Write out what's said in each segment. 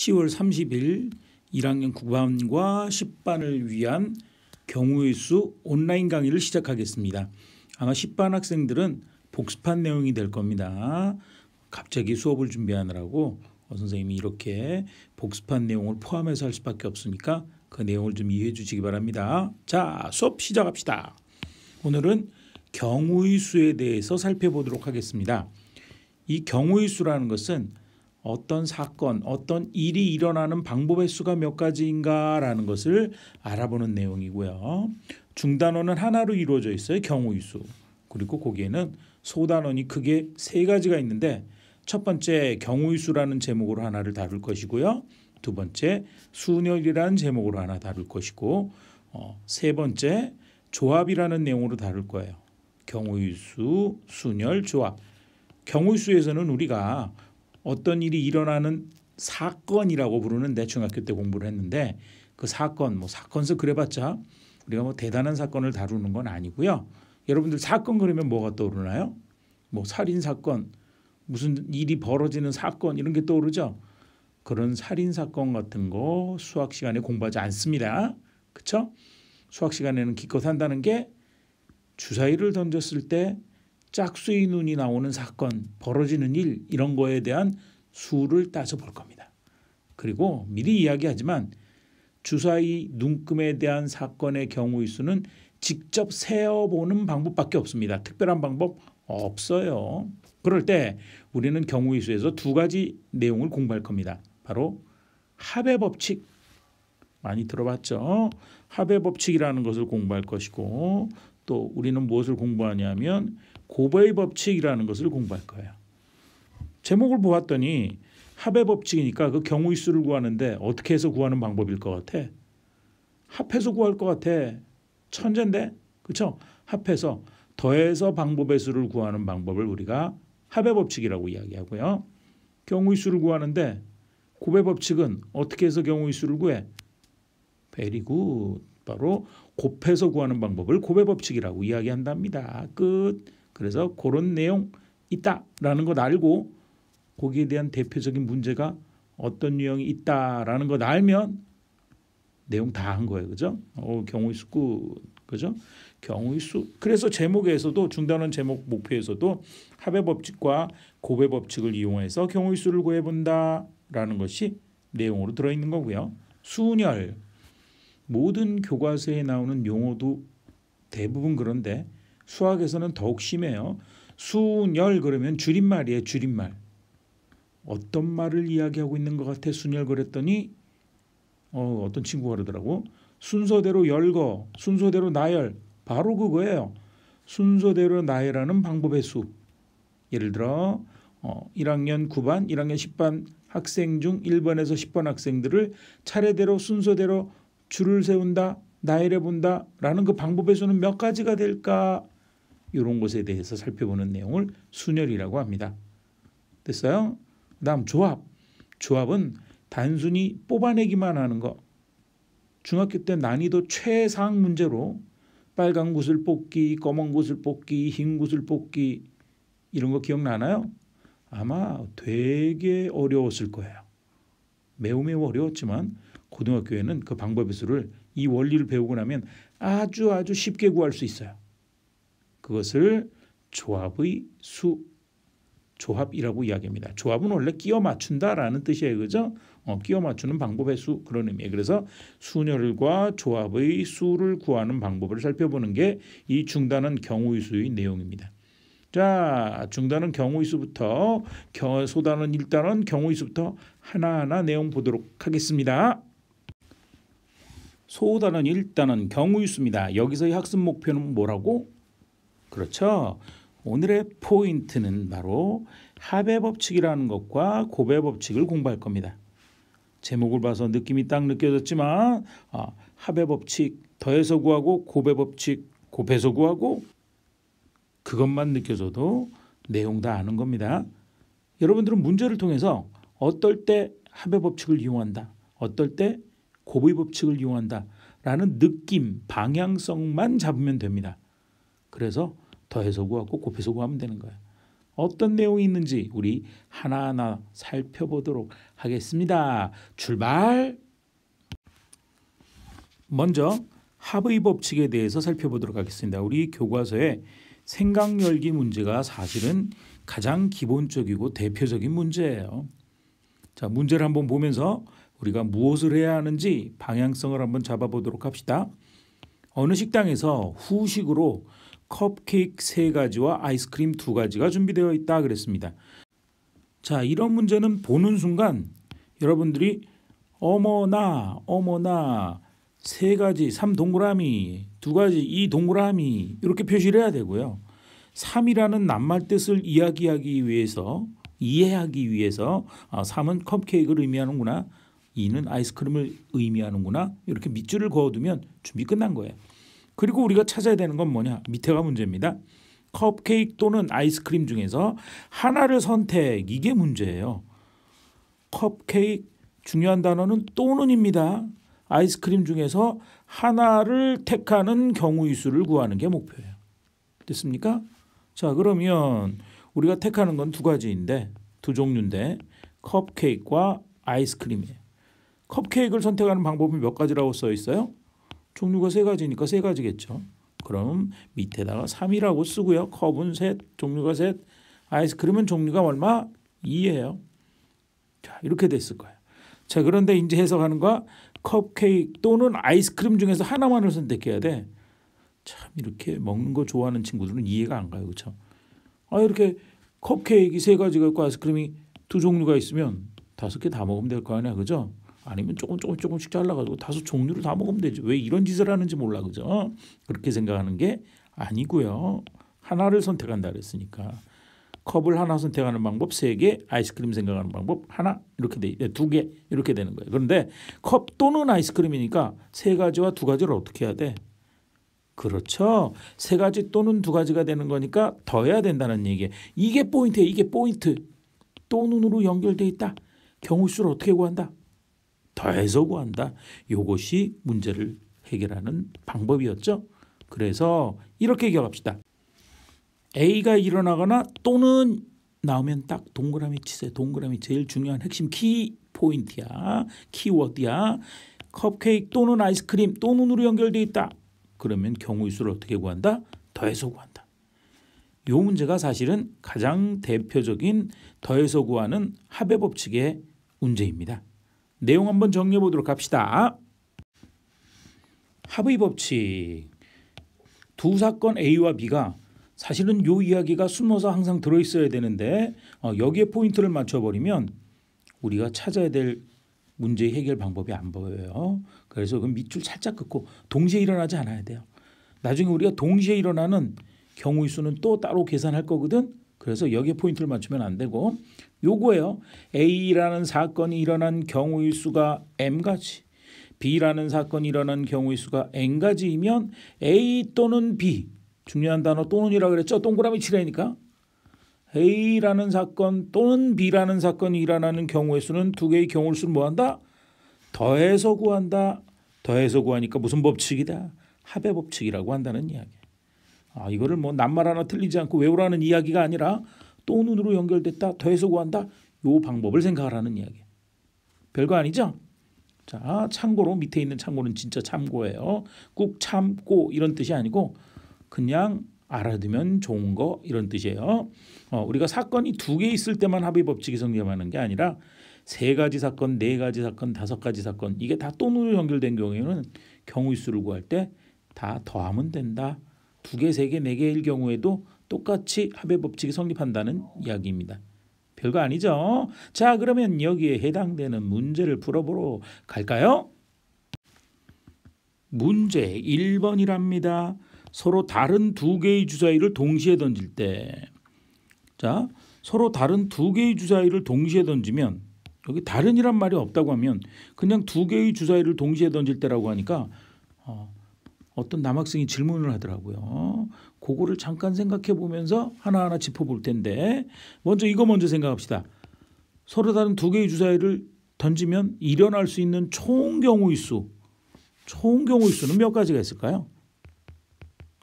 10월 30일 1학년 9반과 10반을 위한 경우의 수 온라인 강의를 시작하겠습니다. 아마 10반 학생들은 복습한 내용이 될 겁니다. 갑자기 수업을 준비하느라고 선생님이 이렇게 복습한 내용을 포함해서 할 수밖에 없으니까 그 내용을 좀 이해해 주시기 바랍니다. 자, 수업 시작합시다. 오늘은 경우의 수에 대해서 살펴보도록 하겠습니다. 이 경우의 수라는 것은 어떤 사건, 어떤 일이 일어나는 방법의 수가 몇 가지인가라는 것을 알아보는 내용이고요. 중단원은 하나로 이루어져 있어요. 경우의 수. 그리고 거기에는 소단원이 크게 세 가지가 있는데 첫 번째 경우의 수라는 제목으로 하나를 다룰 것이고요. 두 번째 순열이라는 제목으로 하나 다룰 것이고 세 번째 조합이라는 내용으로 다룰 거예요. 경우의 수, 순열, 조합. 경우의 수에서는 우리가 어떤 일이 일어나는 사건이라고 부르는데 중학교 때 공부를 했는데 그 사건, 사건서 그래봤자 우리가 대단한 사건을 다루는 건 아니고요. 여러분들 사건 그러면 뭐가 떠오르나요? 살인 사건, 무슨 일이 벌어지는 사건 이런 게 떠오르죠. 그런 살인 사건 같은 거 수학 시간에 공부하지 않습니다. 그렇죠? 수학 시간에는 기껏 한다는 게 주사위를 던졌을 때 짝수의 눈이 나오는 사건, 벌어지는 일 이런 거에 대한 수를 따져 볼 겁니다. 그리고 미리 이야기하지만 주사위 눈금에 대한 사건의 경우의 수는 직접 세어보는 방법밖에 없습니다. 특별한 방법 없어요. 그럴 때 우리는 경우의 수에서 두 가지 내용을 공부할 겁니다. 바로 합의 법칙, 많이 들어봤죠? 합의 법칙이라는 것을 공부할 것이고 또 우리는 무엇을 공부하냐면 곱의 법칙이라는 것을 공부할 거예요. 제목을 보았더니 합의 법칙이니까 그 경우의 수를 구하는데 어떻게 해서 구하는 방법일 것 같아? 합해서 구할 것 같아. 천재인데? 그렇죠? 합해서 더해서 방법의 수를 구하는 방법을 우리가 합의 법칙이라고 이야기하고요. 경우의 수를 구하는데 곱의 법칙은 어떻게 해서 경우의 수를 구해? Very good. 바로 곱해서 구하는 방법을 곱의 법칙이라고 이야기한답니다. 끝. 그래서 그런 내용 있다라는 것 알고 거기에 대한 대표적인 문제가 어떤 유형이 있다라는 것 알면 내용 다 한 거예요. 그죠? 경우의 수 끝. 그죠? 경우의 수. 그래서 제목에서도 중단원 제목 목표에서도 합의 법칙과 곱의 법칙을 이용해서 경우의 수를 구해본다라는 것이 내용으로 들어있는 거고요. 순열. 모든 교과서에 나오는 용어도 대부분 그런데 수학에서는 더욱 심해요. 순열 그러면 줄임말이에요. 줄임말. 어떤 말을 이야기하고 있는 것 같아 순열 그랬더니 어떤 친구가 그러더라고. 순서대로 열거, 순서대로 나열. 바로 그거예요. 순서대로 나열하는 방법의 수. 예를 들어 1학년 9반, 1학년 10반 학생 중 1번에서 10번 학생들을 차례대로 순서대로 줄을 세운다, 나열해 본다라는 그 방법의 수는 몇 가지가 될까? 이런 것에 대해서 살펴보는 내용을 순열이라고 합니다. 됐어요? 그다음 조합. 조합은 단순히 뽑아내기만 하는 거. 중학교 때 난이도 최상 문제로 빨간 구슬 뽑기, 검은 구슬 뽑기, 흰 구슬 뽑기 이런 거 기억나나요? 아마 되게 어려웠을 거예요. 매우 어려웠지만 고등학교에는 그 방법의 수를 이 원리를 배우고 나면 아주 쉽게 구할 수 있어요. 그것을 조합의 수, 조합이라고 이야기합니다. 조합은 원래 끼워 맞춘다라는 뜻이에요. 그죠? 끼워 맞추는 방법의 수 그런 의미예요. 그래서 순열과 조합의 수를 구하는 방법을 살펴보는 게 이 중단원 경우의 수의 내용입니다. 자, 중단원 경우의 수부터 소단원 1단원 경우의 수부터 하나하나 내용 보도록 하겠습니다. 소단원 1단원 경우의 수입니다. 여기서의 학습 목표는 뭐라고? 그렇죠. 오늘의 포인트는 바로 합의 법칙이라는 것과 곱의 법칙을 공부할 겁니다. 제목을 봐서 느낌이 딱 느껴졌지만 합의 법칙 더해서 구하고 곱의 법칙 곱해서 구하고 그것만 느껴져도 내용 다 아는 겁니다. 여러분들은 문제를 통해서 어떨 때 합의 법칙을 이용한다, 어떨 때 곱의 법칙을 이용한다라는 느낌, 방향성만 잡으면 됩니다. 그래서 더해서 구하고 곱해서 구하면 되는 거예요. 어떤 내용이 있는지 우리 하나하나 살펴보도록 하겠습니다. 출발! 먼저 합의 법칙에 대해서 살펴보도록 하겠습니다. 우리 교과서에 생각열기 문제가 사실은 가장 기본적이고 대표적인 문제예요. 자, 문제를 한번 보면서 우리가 무엇을 해야 하는지 방향성을 한번 잡아보도록 합시다. 어느 식당에서 후식으로 컵케이크 3가지와 아이스크림 2가지가 준비되어 있다 그랬습니다. 자, 이런 문제는 보는 순간 여러분들이 어머나 3가지 3동그라미 2가지 2동그라미 이렇게 표시를 해야 되고요. 3이라는 낱말 뜻을 이해하기 위해서 3은 컵케이크를 의미하는구나, 2는 아이스크림을 의미하는구나, 이렇게 밑줄을 그어두면 준비 끝난 거예요. 그리고 우리가 찾아야 되는 건 뭐냐? 밑에가 문제입니다. 컵케이크 또는 아이스크림 중에서 하나를 선택, 이게 문제예요. 컵케이크 중요한 단어는 또는입니다. 아이스크림 중에서 하나를 택하는 경우의 수를 구하는 게 목표예요. 됐습니까? 자, 그러면 우리가 택하는 건 2가지인데 2종류인데 컵케이크와 아이스크림이에요. 컵케이크를 선택하는 방법이 몇 가지라고 써 있어요? 종류가 3가지니까 3가지겠죠. 그럼 밑에다가 3이라고 쓰고요. 컵은 3, 종류가 3, 아이스크림은 종류가 얼마? 2예요. 자, 이렇게 됐을 거예요. 자, 그런데 이제 해석하는 거 컵케이크 또는 아이스크림 중에서 하나만을 선택해야 돼. 참, 이렇게 먹는 거 좋아하는 친구들은 이해가 안 가요. 그렇죠? 이렇게 컵케이크 3가지가 있고 아이스크림이 2종류가 있으면 5개 다 먹으면 될 거 아니야. 그죠? 아니면 조금씩 잘라가지고 5종류를 다 먹으면 되지. 왜 이런 짓을 하는지 몰라. 그죠? 그렇게 생각하는 게 아니고요. 하나를 선택한다 그랬으니까. 컵을 하나 선택하는 방법 3개, 아이스크림 생각하는 방법 하나, 이렇게 2개 이렇게 되는 거예요. 그런데 컵 또는 아이스크림이니까 3가지와 2가지를 어떻게 해야 돼? 그렇죠. 3가지 또는 2가지가 되는 거니까 더해야 된다는 얘기예요. 이게 포인트예요. 이게 포인트. 또는으로 연결돼 있다. 경우수를 어떻게 구한다? 더해서 구한다. 이것이 문제를 해결하는 방법이었죠. 그래서 이렇게 기억합시다. A가 일어나거나 또는 나오면 딱 동그라미 치세요. 동그라미 제일 중요한 핵심 키 포인트야. 키워드야. 컵케이크 또는 아이스크림 또는으로 연결돼 있다. 그러면 경우의 수를 어떻게 구한다? 더해서 구한다. 이 문제가 사실은 가장 대표적인 더해서 구하는 합의 법칙의 문제입니다. 내용 한번 정리해 보도록 합시다. 합의 법칙. 두 사건 A와 B가 사실은 이 이야기가 숨어서 항상 들어있어야 되는데 여기에 포인트를 맞춰버리면 우리가 찾아야 될 문제의 해결 방법이 안 보여요. 그래서 그 밑줄 살짝 긋고 동시에 일어나지 않아야 돼요. 나중에 우리가 동시에 일어나는 경우의 수는 또 따로 계산할 거거든. 그래서 여기에 포인트를 맞추면 안 되고 요거예요. A라는 사건이 일어난 경우의 수가 M가지, B라는 사건이 일어난 경우의 수가 N가지이면 A 또는 B, 중요한 단어 또는이라고 그랬죠. 동그라미 치라니까. A라는 사건 또는 B라는 사건이 일어나는 경우의 수는 2개의 경우의 수를 뭐한다? 더해서 구한다. 더해서 구하니까 무슨 법칙이다? 합의 법칙이라고 한다는 이야기. 이거를 뭐 낱말 하나 틀리지 않고 외우라는 이야기가 아니라 또는으로 연결됐다. 더해서 구한다. 요 방법을 생각하라는 이야기. 별거 아니죠? 자, 참고로 밑에 있는 참고는 진짜 참고예요. 꾹 참고 이런 뜻이 아니고 그냥 알아두면 좋은 거 이런 뜻이에요. 우리가 사건이 2개 있을 때만 합의 법칙이 성립하는 게 아니라 3가지 사건, 4가지 사건, 5가지 사건 이게 다 또는으로 연결된 경우에는 경우의 수를 구할 때 다 더하면 된다. 2개, 3개, 4개일 경우에도 똑같이 합의 법칙이 성립한다는 이야기입니다. 별거 아니죠? 자, 그러면 여기에 해당되는 문제를 풀어보러 갈까요? 문제 1번이랍니다. 서로 다른 2개의 주사위를 동시에 던질 때, 자, 서로 다른 2개의 주사위를 동시에 던지면 여기 다른이란 말이 없다고 하면 그냥 2개의 주사위를 동시에 던질 때라고 하니까 어떤 남학생이 질문을 하더라고요. 그거를 잠깐 생각해 보면서 하나하나 짚어볼 텐데 먼저 이거 먼저 생각합시다. 서로 다른 2개의 주사위를 던지면 일어날 수 있는 총 경우의 수는 몇 가지가 있을까요?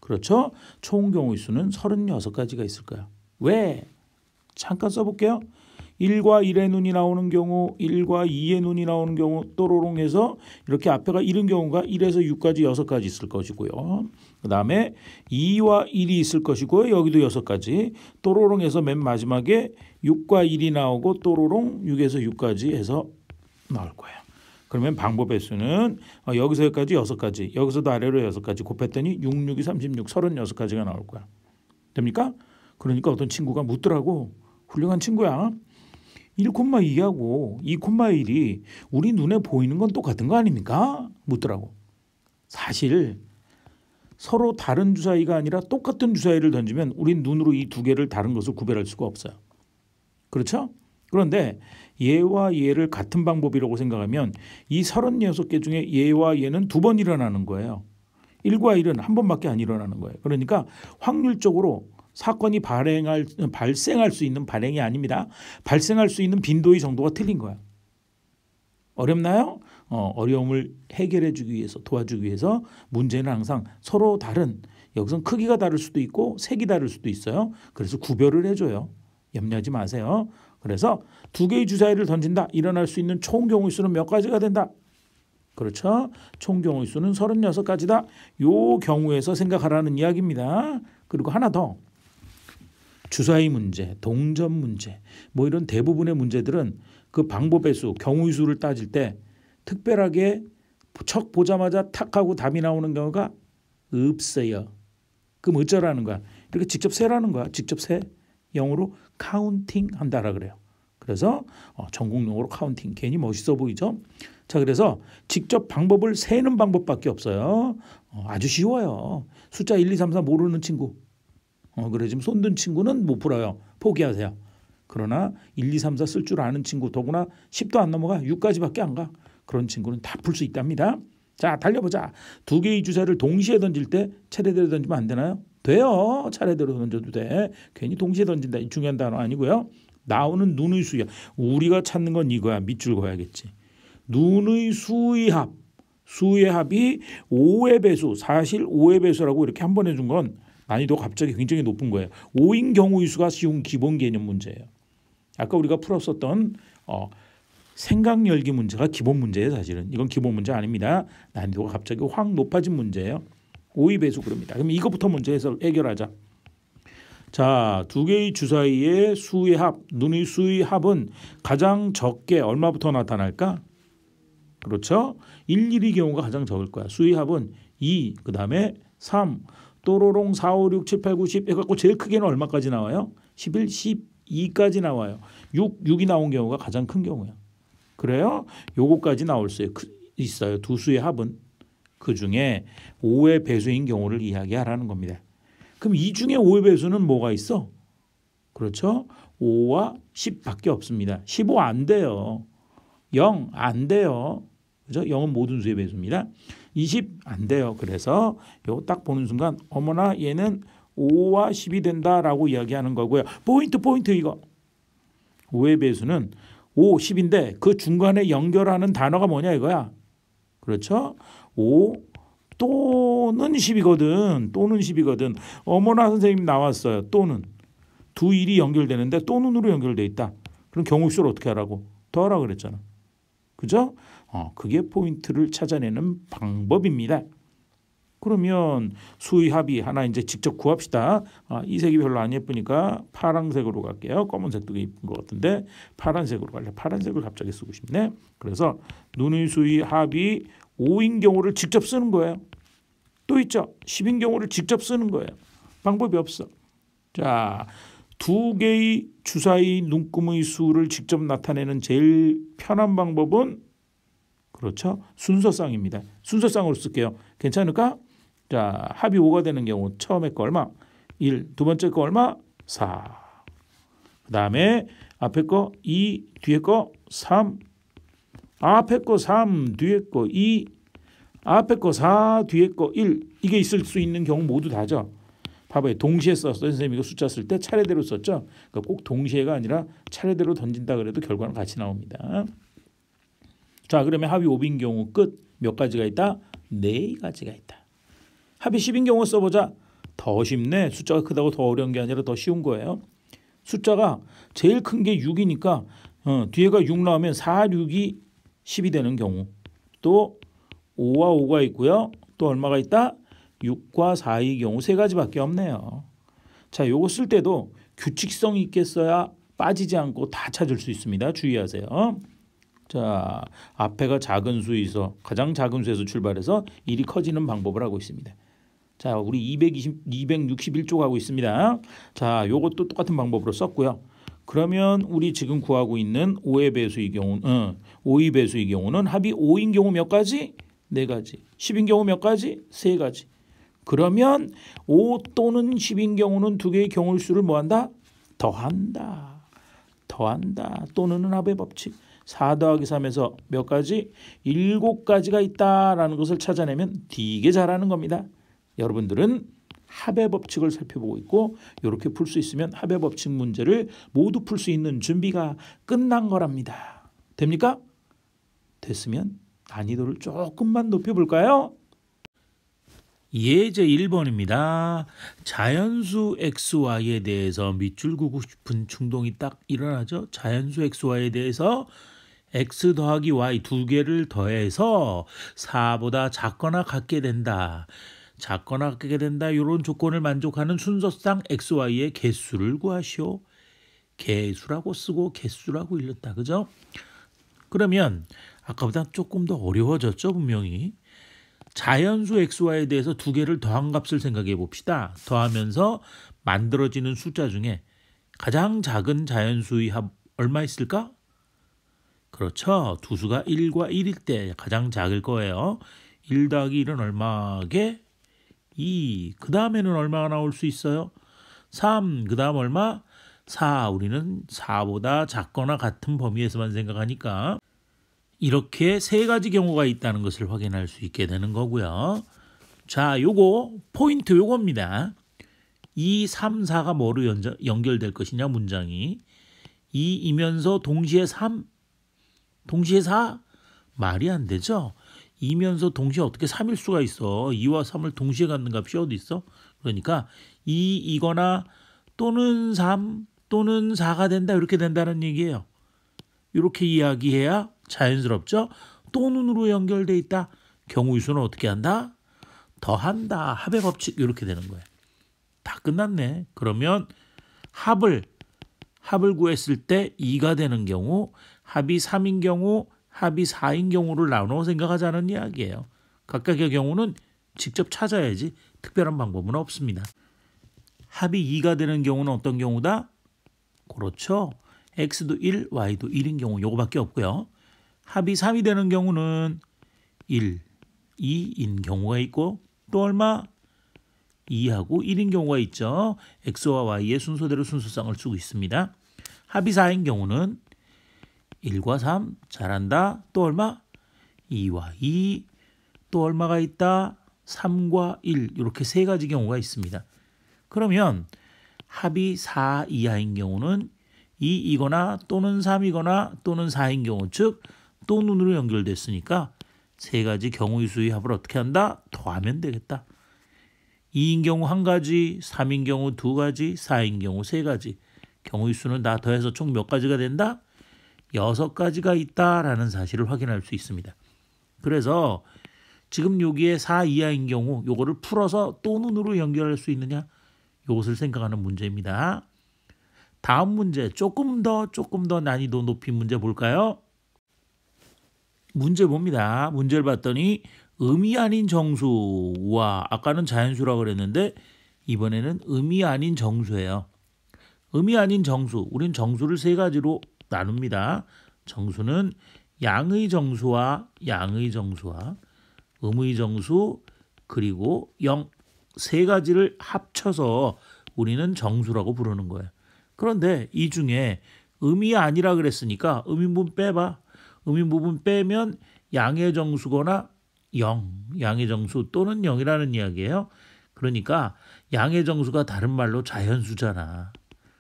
그렇죠? 총 경우의 수는 36가지가 있을 거야. 왜? 잠깐 써볼게요. 1과 1의 눈이 나오는 경우, 1과 2의 눈이 나오는 경우 또로롱 해서 이렇게 앞에가 1인 경우가 1에서 6까지 6가지 있을 것이고요. 그 다음에 2와 1이 있을 것이고요. 여기도 6가지. 또로롱 해서 맨 마지막에 6과 1이 나오고 또로롱 6에서 6까지 해서 나올 거예요. 그러면 방법의 수는 여기서 여기까지 6가지, 여기서도 아래로 6가지 곱했더니 6, 6이 36, 36가지가 나올 거야. 됩니까? 그러니까 어떤 친구가 묻더라고. 훌륭한 친구야. 1,2하고 2,1이 우리 눈에 보이는 건 똑같은 거 아닙니까? 묻더라고. 사실 서로 다른 주사위가 아니라 똑같은 주사위를 던지면 우리 눈으로 이 두 개를 다른 것을 구별할 수가 없어요. 그렇죠? 그런데 얘와 얘를 같은 방법이라고 생각하면 이 36개 중에 얘와 얘는 2번 일어나는 거예요. 1과 1은 한 번밖에 안 일어나는 거예요. 그러니까 확률적으로 사건이 발생할 수 있는 발행이 아닙니다. 발생할 수 있는 빈도의 정도가 틀린 거야. 어렵나요? 어려움을 해결해 주기 위해서, 도와주기 위해서 문제는 항상 서로 다른, 여기선 크기가 다를 수도 있고 색이 다를 수도 있어요. 그래서 구별을 해줘요. 염려하지 마세요. 그래서 2개의 주사위를 던진다. 일어날 수 있는 총 경우의 수는 몇 가지가 된다. 그렇죠? 총 경우의 수는 36가지다. 요 경우에서 생각하라는 이야기입니다. 그리고 하나 더. 주사위 문제, 동전 문제, 뭐 이런 대부분의 문제들은 그 방법의 수, 경우의 수를 따질 때 특별하게 척 보자마자 탁 하고 답이 나오는 경우가 없어요. 그럼 어쩌라는 거야? 이렇게 직접 세라는 거야. 직접 세. 영어로 카운팅 한다라 그래요. 그래서 전공용어로 카운팅. 괜히 멋있어 보이죠? 자, 그래서 직접 방법을 세는 방법밖에 없어요. 아주 쉬워요. 숫자 1, 2, 3, 4 모르는 친구. 그래 지금 손든 친구는 못 풀어요. 포기하세요. 그러나 1, 2, 3, 4 쓸 줄 아는 친구, 더구나 10도 안 넘어가 6까지밖에 안 가. 그런 친구는 다 풀 수 있답니다. 자, 달려보자. 2개의 주사를 동시에 던질 때 차례대로 던지면 안 되나요? 돼요. 차례대로 던져도 돼. 괜히 동시에 던진다. 중요한 단어 아니고요. 나오는 눈의 수야. 우리가 찾는 건 이거야. 밑줄 그어야겠지. 눈의 수의 합. 수의 합이 5의 배수. 사실 5의 배수라고 이렇게 한 번 해준 건 난이도가 갑자기 굉장히 높은 거예요. 5인 경우의 수가 쉬운 기본 개념 문제예요. 아까 우리가 풀었었던 생각 열기 문제가 기본 문제예요. 사실은 이건 기본 문제 아닙니다. 난이도가 갑자기 확 높아진 문제예요. 5의 배수 그럽니다. 그럼 이것부터 먼저 해서 해결하자. 자, 2개의 주사위의 수의 합, 눈의 수의 합은 가장 적게 얼마부터 나타날까? 그렇죠? 1, 1의 경우가 가장 적을 거야. 수의 합은 2, 그 다음에 3, 또로롱 4, 5, 6, 7, 8, 9, 10 해갖고 제일 크게는 얼마까지 나와요? 11, 12까지 나와요. 6이 나온 경우가 가장 큰 경우야. 그래요? 요거까지 나올 수 있어요. 두 수의 합은. 그중에 5의 배수인 경우를 이야기하라는 겁니다. 그럼 이 중에 5의 배수는 뭐가 있어? 그렇죠? 5와 10밖에 없습니다. 15 안 돼요. 0 안 돼요. 그죠? 0은 모든 수의 배수입니다. 20 안 돼요. 그래서 이거 딱 보는 순간 어머나 얘는 5와 10이 된다라고 이야기하는 거고요. 포인트 이거. 5의 배수는 5, 10인데 그 중간에 연결하는 단어가 뭐냐 이거야. 그렇죠? 5 또는 10이거든. 또는 10이거든. 어머나 선생님 나왔어요. 또는. 두 일이 연결되는데 또는으로 연결돼 있다. 그럼 경우수를 어떻게 하라고? 더하라 그랬잖아. 그죠? 그게 포인트를 찾아내는 방법입니다. 그러면 수의 합이 하나 이제 직접 구합시다. 이 색이 별로 안 예쁘니까 파란색으로 갈게요. 검은색도 예쁜 것 같은데 파란색으로 갈래. 파란색을 갑자기 쓰고 싶네. 그래서 눈의 수의 합이 5인 경우를 직접 쓰는 거예요. 또 있죠. 10인 경우를 직접 쓰는 거예요. 방법이 없어. 자, 2개의 주사위 눈금의 수를 직접 나타내는 제일 편한 방법은 그렇죠. 순서쌍입니다. 순서쌍으로 쓸게요. 괜찮을까? 자, 합이 5가 되는 경우 처음에 거 얼마? 1. 두 번째 거 얼마? 4. 그 다음에 앞에 거 2, 뒤에 거 3. 앞에 거 3, 뒤에 거 2. 앞에 거 4, 뒤에 거 1. 이게 있을 수 있는 경우 모두 다죠. 봐봐요. 동시에 썼어요. 선생님이 이거 숫자 쓸 때 차례대로 썼죠. 그러니까 꼭 동시에가 아니라 차례대로 던진다 그래도 결과는 같이 나옵니다. 자, 그러면 합이 5인 경우 끝. 몇 가지가 있다? 4가지가 있다. 합이 10인 경우 써보자. 더 쉽네. 숫자가 크다고 더 어려운 게 아니라 더 쉬운 거예요. 숫자가 제일 큰 게 6이니까 뒤에가 6 나오면 4, 6이 10이 되는 경우. 또 5와 5가 있고요. 또 얼마가 있다? 6과 4의 경우 세 가지밖에 없네요. 자, 요거 쓸 때도 규칙성이 있게 써야 빠지지 않고 다 찾을 수 있습니다. 주의하세요. 자, 앞에가 작은 수에서 가장 작은 수에서 출발해서 일이 커지는 방법을 하고 있습니다. 자, 우리 261쪽 하고 있습니다. 자, 요것도 똑같은 방법으로 썼고요. 그러면 우리 지금 구하고 있는 5의 배수의 경우는 5의 배수의 경우는 합이 5인 경우 몇 가지? 4가지. 10인 경우 몇 가지? 3가지. 그러면 5 또는 10인 경우는 두 개의 경우의 수를 뭐한다? 더한다. 또는 합의 법칙. 4 더하기 3에서 몇 가지? 7가지가 있다라는 것을 찾아내면 되게 잘하는 겁니다. 여러분들은 합의 법칙을 살펴보고 있고 이렇게 풀 수 있으면 합의 법칙 문제를 모두 풀 수 있는 준비가 끝난 거랍니다. 됩니까? 됐으면 난이도를 조금만 높여볼까요? 예제 1번입니다. 자연수 xy에 대해서 밑줄 긋고 싶은 충동이 딱 일어나죠. 자연수 xy에 대해서 x 더하기 y 두 개를 더해서 4보다 작거나 같게 된다. 이런 조건을 만족하는 순서상 xy의 개수를 구하시오. 개수라고 쓰고 개수라고 읽었다. 그죠? 그러면 아까보다 조금 더 어려워졌죠. 분명히. 자연수 xy에 대해서 두 개를 더한 값을 생각해 봅시다. 더하면서 만들어지는 숫자 중에 가장 작은 자연수의 합 얼마 있을까? 그렇죠. 두 수가 1과 1일 때 가장 작을 거예요. 1 더하기 1은 얼마게? 2. 그 다음에는 얼마가 나올 수 있어요? 3. 그 다음 얼마? 4. 우리는 4보다 작거나 같은 범위에서만 생각하니까 이렇게 세 가지 경우가 있다는 것을 확인할 수 있게 되는 거고요. 자, 요거 포인트 요겁니다. 2, 3, 4가 뭐로 연결될 것이냐 문장이 2이면서 동시에 3, 동시에 4? 말이 안 되죠. 2면서 동시에 어떻게 3일 수가 있어. 2와 3을 동시에 갖는 값이 어디 있어? 그러니까 2이거나 또는 3 또는 4가 된다 이렇게 된다는 얘기예요. 이렇게 이야기해야 자연스럽죠. 또는으로 연결돼 있다. 경우의 수는 어떻게 한다? 더한다. 합의 법칙 이렇게 되는 거예요. 다 끝났네. 그러면 합을 구했을 때 2가 되는 경우, 합이 3인 경우, 합이 4인 경우를 나눠 생각하자는 이야기예요. 각각의 경우는 직접 찾아야지 특별한 방법은 없습니다. 합이 2가 되는 경우는 어떤 경우다? 그렇죠. x도 1, y도 1인 경우 요거밖에 없고요. 합이 3이 되는 경우는 1, 2인 경우가 있고 또 얼마? 2하고 1인 경우가 있죠. x와 y의 순서대로 순서상을 쓰고 있습니다. 합이 4인 경우는 1과 3, 잘한다. 또 얼마? 2와 2, 또 얼마가 있다? 3과 1, 이렇게 세 가지 경우가 있습니다. 그러면 합이 4 이하인 경우는 2이거나 또는 3이거나 또는 4인 경우, 즉 또는으로 연결됐으니까 세 가지 경우의 수의 합을 어떻게 한다? 더하면 되겠다. 2인 경우 한 가지, 3인 경우 두 가지, 4인 경우 세 가지. 경우의 수는 다 더해서 총 몇 가지가 된다? 6가지가 있다라는 사실을 확인할 수 있습니다. 그래서 지금 여기에 4 이하인 경우 요거를 풀어서 또는으로 연결할 수 있느냐? 이것을 생각하는 문제입니다. 다음 문제 조금 더 난이도 높인 문제 볼까요? 문제 봅니다. 문제를 봤더니 음이 아닌 정수와 아까는 자연수라고 그랬는데 이번에는 음이 아닌 정수예요. 음이 아닌 정수, 우린 정수를 세 가지로 나눕니다. 정수는 양의 정수와 음의 정수 그리고 영 세 가지를 합쳐서 우리는 정수라고 부르는 거예요. 그런데 이 중에 음이 아니라 그랬으니까 음인 부분 빼봐. 음인 부분 빼면 양의 정수거나 양의 정수 또는 0이라는 이야기예요. 그러니까 양의 정수가 다른 말로 자연수잖아.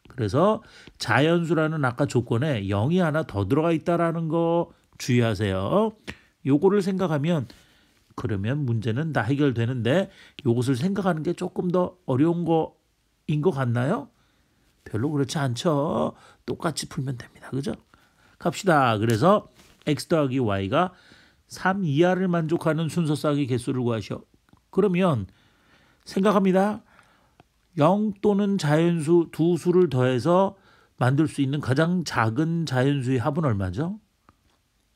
그래서 자연수라는 아까 조건에 0이 하나 더 들어가 있다라는 거 주의하세요. 요거를 생각하면 그러면 문제는 다 해결되는데 요것을 생각하는 게 조금 더 어려운 거인 것 같나요? 별로 그렇지 않죠. 똑같이 풀면 됩니다. 그죠? 갑시다. 그래서 x 더하기 y가 3 이하를 만족하는 순서 쌍의 개수를 구하셔. 그러면 생각합니다. 0 또는 자연수 두 수를 더해서 만들 수 있는 가장 작은 자연수의 합은 얼마죠?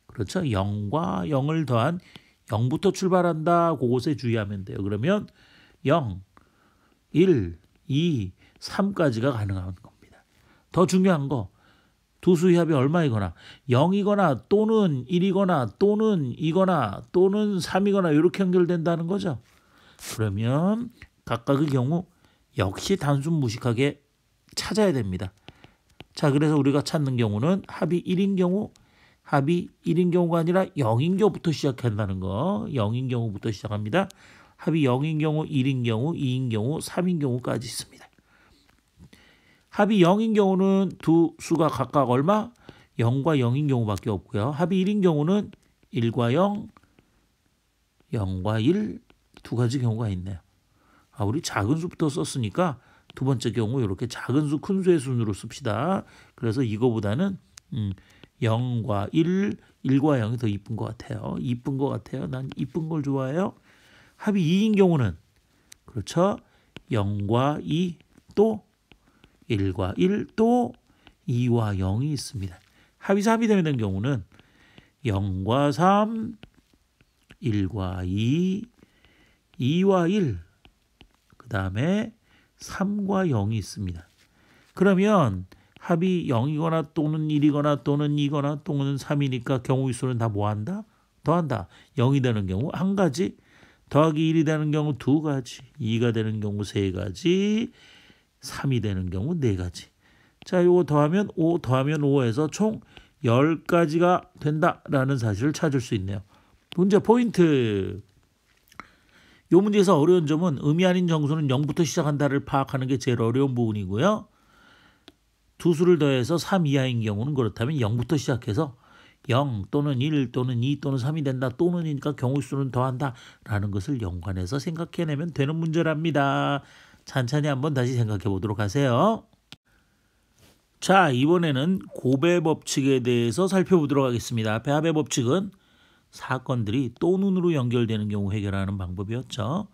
그렇죠. 0과 0을 더한 0부터 출발한다. 그것에 주의하면 돼요. 그러면 0, 1, 2, 3까지가 가능한 겁니다. 더 중요한 거 두 수의 합이 얼마이거나 0이거나 또는 1이거나 또는 2거나 또는 3이거나 이렇게 연결된다는 거죠. 그러면 각각의 경우 역시 단순 무식하게 찾아야 됩니다. 자, 그래서 우리가 찾는 경우는 합이 1인 경우, 합이 1인 경우가 아니라 0인 경우부터 시작한다는 거. 0인 경우부터 시작합니다. 합이 0인 경우, 1인 경우, 2인 경우, 3인 경우까지 있습니다. 합이 0인 경우는 두 수가 각각 얼마? 0과 0인 경우밖에 없고요. 합이 1인 경우는 1과 0, 0과 1 두 가지 경우가 있네요. 우리 작은 수부터 썼으니까 두 번째 경우 이렇게 작은 수, 큰 수의 순으로 씁시다. 그래서 이거보다는 0과 1, 1과 0이 더 이쁜 것 같아요. 이쁜 것 같아요. 난 이쁜 걸 좋아해요. 합이 2인 경우는 그렇죠. 0과 2 또 1과 1 또 2와 0이 있습니다. 합이 3이 되는 경우는 0과 3, 1과 2, 2와 1, 그 다음에 3과 0이 있습니다. 그러면 합이 0이거나 또는 1이거나 또는 2거나 또는 3이니까 경우의 수는 다 뭐한다? 더한다. 0이 되는 경우 한 가지, 더하기 1이 되는 경우 두 가지, 2가 되는 경우 세 가지, 3이 되는 경우 네 가지. 자, 요거 더하면 5 더하면 5에서 총 10가지가 된다라는 사실을 찾을 수 있네요. 문제 포인트. 요 문제에서 어려운 점은 의미 아닌 정수는 0부터 시작한다를 파악하는 게 제일 어려운 부분이고요. 두 수를 더해서 3 이하인 경우는 그렇다면 0부터 시작해서 0 또는 1 또는 2 또는 3이 된다 또는이니까 경우 수는 더한다라는 것을 연관해서 생각해내면 되는 문제랍니다. 찬찬히 한번 다시 생각해 보도록 하세요. 자, 이번에는 곱의 법칙에 대해서 살펴보도록 하겠습니다. 배합의 법칙은 사건들이 또는으로 연결되는 경우 해결하는 방법이었죠.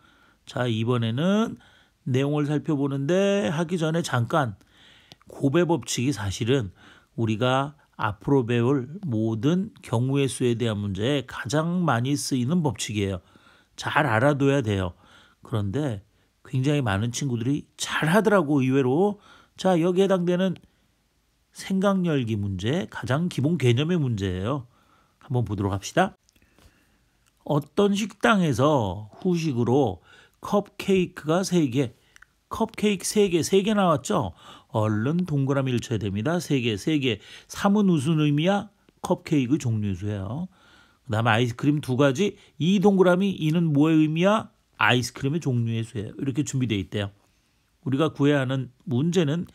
자, 이번에는 내용을 살펴보는데 하기 전에 잠깐 곱의 법칙이 사실은 우리가 앞으로 배울 모든 경우의 수에 대한 문제에 가장 많이 쓰이는 법칙이에요. 잘 알아둬야 돼요. 그런데 굉장히 많은 친구들이 잘 하더라고, 의외로. 자, 여기에 해당되는 생각 열기 문제, 가장 기본 개념의 문제예요. 한번 보도록 합시다. 어떤 식당에서 후식으로 컵케이크가 3개, 컵케이크 3개, 3개 나왔죠? 얼른 동그라미를 쳐야 됩니다. 3개, 3개. 3은 무슨 의미야? 컵케이크 종류수예요. 그 다음에 아이스크림 2가지. 이 동그라미 2는 뭐의 의미야? 아이스크림의 종류의 수예요. 이렇게 준비되어 있대요. 우리가 구해야 하는 문제는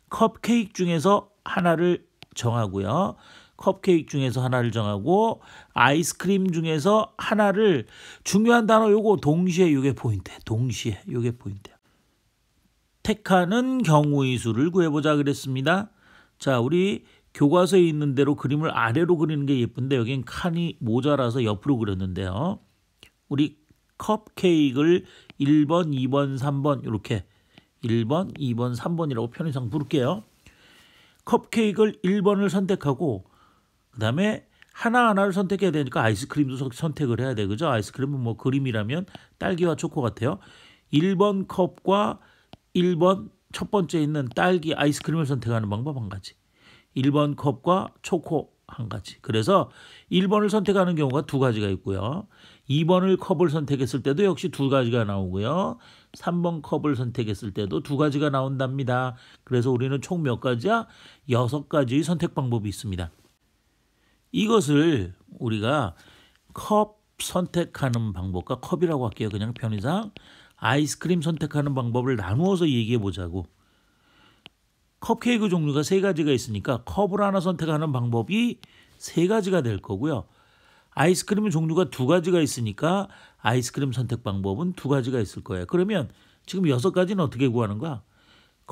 컵케이크 중에서 하나를 정하고요. 컵케이크 중에서 하나를 정하고 아이스크림 중에서 하나를, 중요한 단어 요거 동시에, 요게 포인트. 동시에 요게 포인트예요. 택하는 경우의 수를 구해보자 그랬습니다. 자, 우리 교과서에 있는 대로 그림을 아래로 그리는 게 예쁜데 여긴 칸이 모자라서 옆으로 그렸는데요. 우리 컵케이크를 1번, 2번, 3번 이렇게 1번, 2번, 3번이라고 편의상 부를게요. 컵케이크를 1번을 선택하고 그 다음에 하나하나를 선택해야 되니까 아이스크림도 선택을 해야 돼. 그죠? 아이스크림은 뭐 그림이라면 딸기와 초코 같아요. 1번 컵과 1번 첫 번째 있는 딸기 아이스크림을 선택하는 방법 한 가지. 1번 컵과 초코 한 가지. 그래서 1번을 선택하는 경우가 두 가지가 있고요. 2번을 컵을 선택했을 때도 역시 두 가지가 나오고요. 3번 컵을 선택했을 때도 두 가지가 나온답니다. 그래서 우리는 총 몇 가지야? 6가지의 선택 방법이 있습니다. 이것을 우리가 컵 선택하는 방법과 컵이라고 할게요. 그냥 편의상 아이스크림 선택하는 방법을 나누어서 얘기해 보자고. 컵케이크 종류가 3가지가 있으니까 컵을 하나 선택하는 방법이 3가지가 될 거고요. 아이스크림 종류가 2가지가 있으니까 아이스크림 선택 방법은 2가지가 있을 거예요. 그러면 지금 6가지는 어떻게 구하는 거야?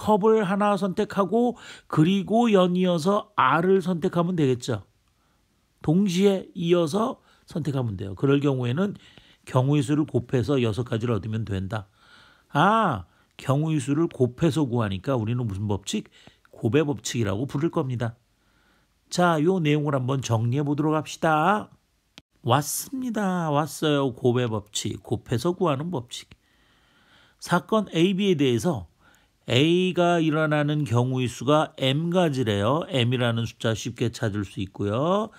컵을 하나 선택하고 그리고 연이어서 R을 선택하면 되겠죠. 동시에 이어서 선택하면 돼요. 그럴 경우에는 경우의 수를 곱해서 6가지를 얻으면 된다. 경우의 수를 곱해서 구하니까 우리는 무슨 법칙? 곱의 법칙이라고 부를 겁니다. 자, 요 내용을 한번 정리해 보도록 합시다. 왔어요. 곱의 법칙, 곱해서 구하는 법칙. 사건 A, B에 대해서 A가 일어나는 경우의 수가 m가지래요. m이라는 숫자 쉽게 찾을 수 있고요.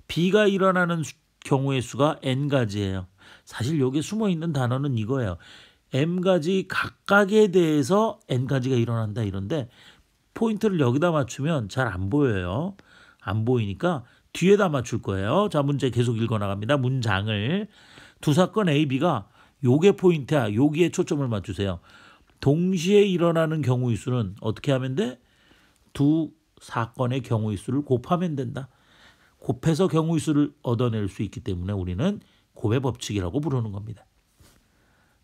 B가 일어나는 경우의 수가 n가지예요. 사실 여기에 숨어있는 단어는 이거예요. m가지 각각에 대해서 n가지가 일어난다 이런데 포인트를 여기다 맞추면 잘 안 보여요. 안 보이니까 뒤에다 맞출 거예요. 자, 문제 계속 읽어나갑니다. 문장을. 두 사건 A, B가 요게 포인트야. 여기에 초점을 맞추세요. 동시에 일어나는 경우의 수는 어떻게 하면 돼? 두 사건의 경우의 수를 곱하면 된다. 곱해서 경우의 수를 얻어낼 수 있기 때문에 우리는 곱의 법칙이라고 부르는 겁니다.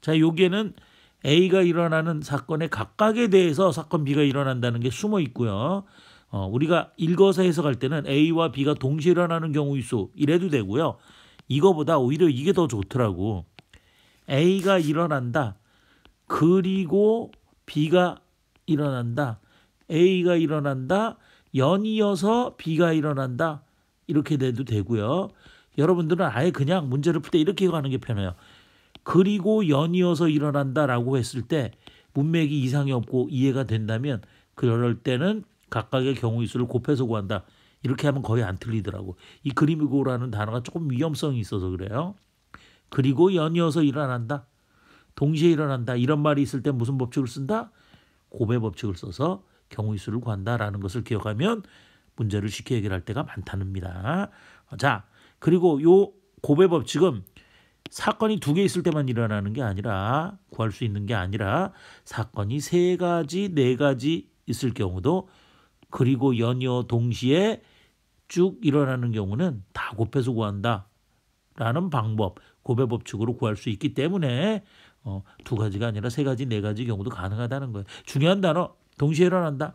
자, 여기에는 A가 일어나는 사건의 각각에 대해서 사건 B가 일어난다는 게 숨어 있고요. 우리가 읽어서 해석할 때는 A와 B가 동시에 일어나는 경우의 수 이래도 되고요. 이거보다 오히려 이게 더 좋더라고. A가 일어난다. 그리고 B가 일어난다. A가 일어난다. 연이어서 B가 일어난다. 이렇게 돼도 되고요. 여러분들은 아예 그냥 문제를 풀 때 이렇게 가는 게 편해요. 그리고 연이어서 일어난다라고 했을 때 문맥이 이상이 없고 이해가 된다면 그럴 때는 각각의 경우의 수를 곱해서 구한다. 이렇게 하면 거의 안 틀리더라고. 이 그리고라는 단어가 조금 위험성이 있어서 그래요. 그리고 연이어서 일어난다. 동시에 일어난다. 이런 말이 있을 때 무슨 법칙을 쓴다? 곱의 법칙을 써서 경우의 수를 구한다라는 것을 기억하면 문제를 쉽게 해결할 때가 많답니다. 자, 그리고 요 곱의 법칙은 사건이 2개 있을 때만 일어나는 게 아니라 구할 수 있는 게 아니라 사건이 3가지, 4가지 있을 경우도 그리고 연이어 동시에 쭉 일어나는 경우는 다 곱해서 구한다라는 방법, 곱의 법칙으로 구할 수 있기 때문에 2가지가 아니라 3가지, 4가지 경우도 가능하다는 거예요. 중요한 단어, 동시에 일어난다.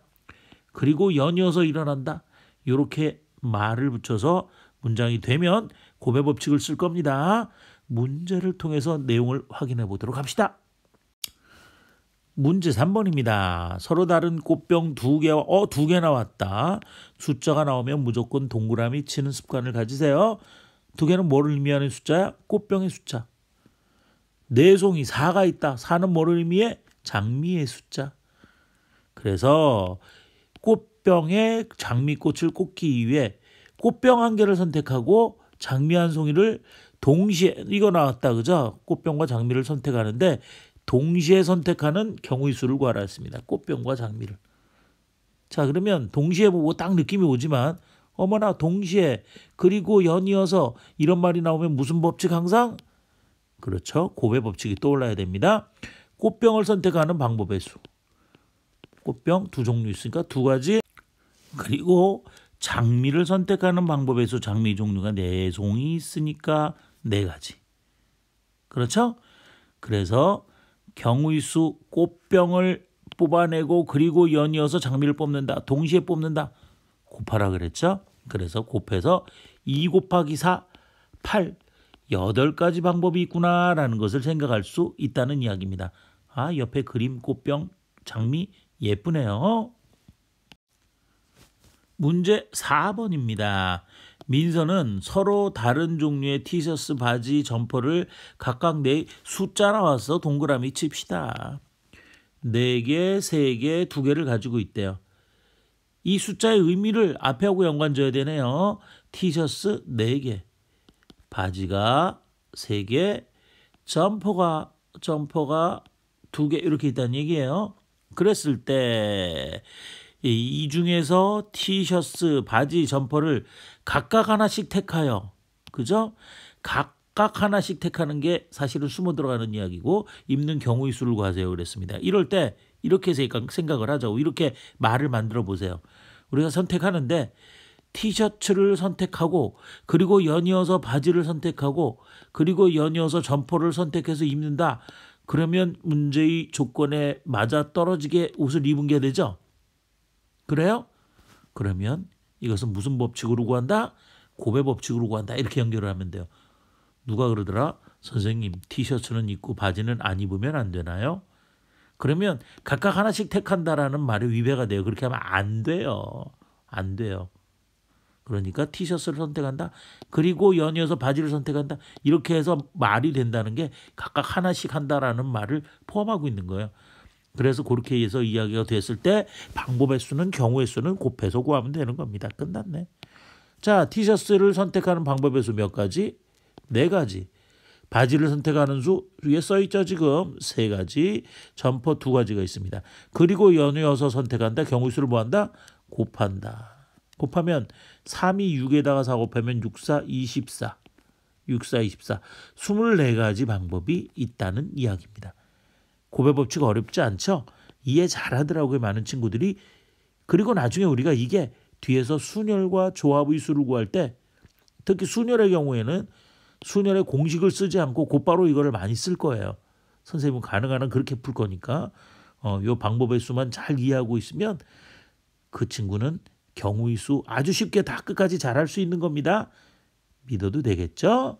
그리고 연이어서 일어난다. 이렇게 말을 붙여서 문장이 되면 곱의 법칙을 쓸 겁니다. 문제를 통해서 내용을 확인해 보도록 합시다. 문제 3번입니다. 서로 다른 꽃병 2개와 2개 나왔다. 숫자가 나오면 무조건 동그라미 치는 습관을 가지세요. 2개는 뭐를 의미하는 숫자야? 꽃병의 숫자. 4송이 4가 있다. 4는 뭐를 의미해? 장미의 숫자. 그래서 꽃병에 장미꽃을 꽂기 위해 꽃병 1개를 선택하고 장미 1송이를 동시에 이거 나왔다. 그죠? 꽃병과 장미를 선택하는데 동시에 선택하는 경우의 수를 구하라 했습니다. 꽃병과 장미를. 자, 그러면 동시에 보고 딱 느낌이 오지만 어머나 동시에 그리고 연이어서 이런 말이 나오면 무슨 법칙 항상? 그렇죠. 곱의 법칙이 떠올라야 됩니다. 꽃병을 선택하는 방법의 수. 꽃병 2종류 있으니까 2가지. 그리고 장미를 선택하는 방법의 수. 장미 종류가 4송이 있으니까 4가지. 그렇죠? 그래서 경우의 수 꽃병을 뽑아내고 그리고 연이어서 장미를 뽑는다. 동시에 뽑는다. 곱하라 그랬죠? 그래서 곱해서 2 곱하기 4, 8, 8가지 방법이 있구나라는 것을 생각할 수 있다는 이야기입니다. 옆에 그림 꽃병 장미 예쁘네요. 문제 4번입니다. 민서는 서로 다른 종류의 티셔츠, 바지, 점퍼를 각각 숫자 나와서 동그라미 칩시다. 4개, 3개, 2개를 가지고 있대요. 이 숫자의 의미를 앞에하고 연관져야 되네요. 티셔츠 4개, 바지가 3개, 점퍼가 2개 이렇게 있다는 얘기예요. 그랬을 때 이 중에서 티셔츠, 바지, 점퍼를 각각 하나씩 택하여, 그죠? 각각 하나씩 택하는 게 사실은 숨어 들어가는 이야기고 입는 경우의 수를 구하세요 그랬습니다. 이럴 때 이렇게 생각을 하자고. 이렇게 말을 만들어 보세요. 우리가 선택하는데 티셔츠를 선택하고 그리고 연이어서 바지를 선택하고 그리고 연이어서 점퍼를 선택해서 입는다. 그러면 문제의 조건에 맞아 떨어지게 옷을 입은 게 되죠. 그래요? 그러면 이것은 무슨 법칙으로 구한다? 고배 법칙으로 구한다. 이렇게 연결을 하면 돼요. 누가 그러더라? 선생님, 티셔츠는 입고 바지는 안 입으면 안 되나요? 그러면 각각 하나씩 택한다라는 말이 위배가 돼요. 그렇게 하면 안 돼요. 안 돼요. 그러니까 티셔츠를 선택한다. 그리고 연이어서 바지를 선택한다. 이렇게 해서 말이 된다는 게 각각 하나씩 한다라는 말을 포함하고 있는 거예요. 그래서 그렇게 해서 이야기가 됐을 때 방법의 수는 경우의 수는 곱해서 구하면 되는 겁니다. 끝났네. 자, 티셔츠를 선택하는 방법의 수 몇 가지? 4가지. 바지를 선택하는 수 위에 써 있죠. 지금 3가지. 점퍼 2가지가 있습니다. 그리고 연이어서 선택한다. 경우의 수를 뭐 한다? 곱한다. 곱하면 3이 6에다가 4 곱하면 6, 4, 24. 6, 4, 24. 24가지 방법이 있다는 이야기입니다. 고배 법칙 어렵지 않죠? 이해 잘하더라고요. 많은 친구들이. 그리고 나중에 우리가 이게 뒤에서 순열과 조합의 수를 구할 때 특히 순열의 경우에는 순열의 공식을 쓰지 않고 곧바로 이거를 많이 쓸 거예요. 선생님은 가능한 한 그렇게 풀 거니까 요 방법의 수만 잘 이해하고 있으면 그 친구는 경우의 수 아주 쉽게 다 끝까지 잘할 수 있는 겁니다. 믿어도 되겠죠?